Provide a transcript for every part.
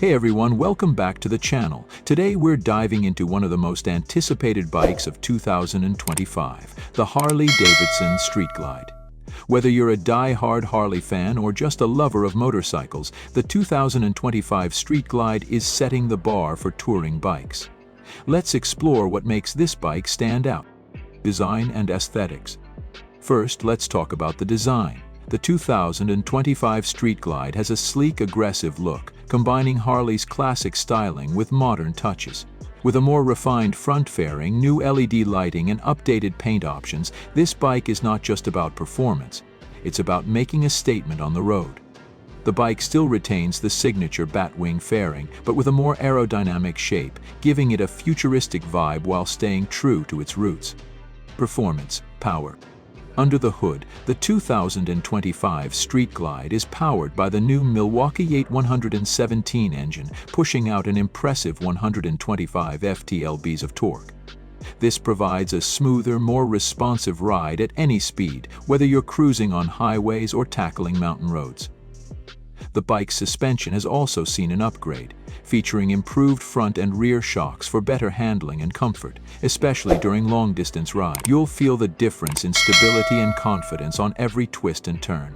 Hey everyone, welcome back to the channel. Today we're diving into one of the most anticipated bikes of 2025, the Harley-Davidson Street Glide. Whether you're a die-hard Harley fan or just a lover of motorcycles, the 2025 Street Glide is setting the bar for touring bikes. Let's explore what makes this bike stand out. Design and aesthetics. First, let's talk about the design. The 2025 Street Glide has a sleek, aggressive look, combining Harley's classic styling with modern touches. With a more refined front fairing, new LED lighting, and updated paint options, this bike is not just about performance, it's about making a statement on the road. The bike still retains the signature batwing fairing, but with a more aerodynamic shape, giving it a futuristic vibe while staying true to its roots. Performance, power. Under the hood, the 2025 Street Glide is powered by the new Milwaukee 8117 engine, pushing out an impressive 125 ft-lbs of torque. This provides a smoother, more responsive ride at any speed, whether you're cruising on highways or tackling mountain roads. The bike's suspension has also seen an upgrade, featuring improved front and rear shocks for better handling and comfort, especially during long-distance rides. You'll feel the difference in stability and confidence on every twist and turn.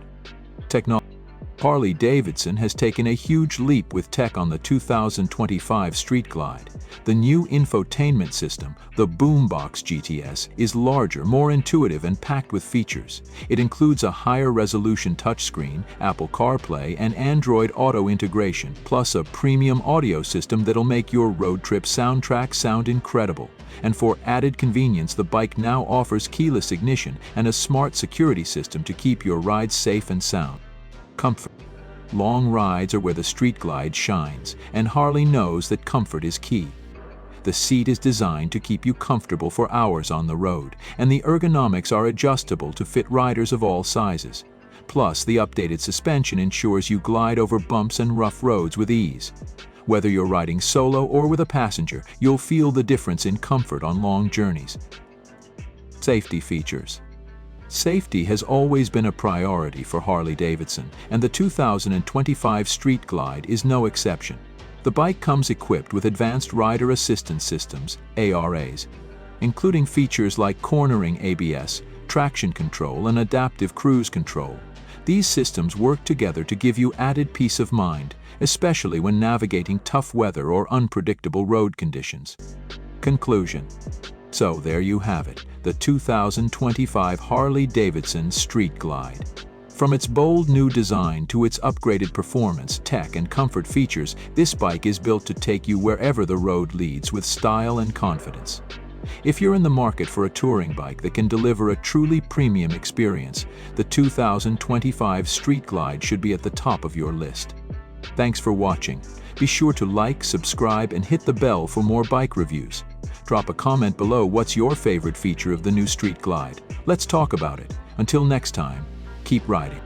Harley-Davidson has taken a huge leap with tech on the 2025 Street Glide. The new infotainment system, the Boombox GTS, is larger, more intuitive, and packed with features. It includes a higher-resolution touchscreen, Apple CarPlay, and Android Auto integration, plus a premium audio system that'll make your road trip soundtrack sound incredible. And for added convenience, the bike now offers keyless ignition and a smart security system to keep your rides safe and sound. Comfort. Long rides are where the Street Glide shines, and Harley knows that comfort is key. The seat is designed to keep you comfortable for hours on the road, and the ergonomics are adjustable to fit riders of all sizes. Plus, the updated suspension ensures you glide over bumps and rough roads with ease. Whether you're riding solo or with a passenger, you'll feel the difference in comfort on long journeys. Safety features. Safety has always been a priority for Harley-Davidson, and the 2025 Street Glide is no exception. The bike comes equipped with advanced rider assistance systems, ARAs, including features like cornering ABS, traction control, and adaptive cruise control. These systems work together to give you added peace of mind, especially when navigating tough weather or unpredictable road conditions. Conclusion. So there you have it, the 2025 Harley-Davidson Street Glide. From its bold new design to its upgraded performance, tech, and comfort features, this bike is built to take you wherever the road leads with style and confidence. If you're in the market for a touring bike that can deliver a truly premium experience, the 2025 Street Glide should be at the top of your list. Thanks for watching. Be sure to like, subscribe, and hit the bell for more bike reviews. Drop a comment below what's your favorite feature of the new Street Glide. Let's talk about it. Until next time, keep riding.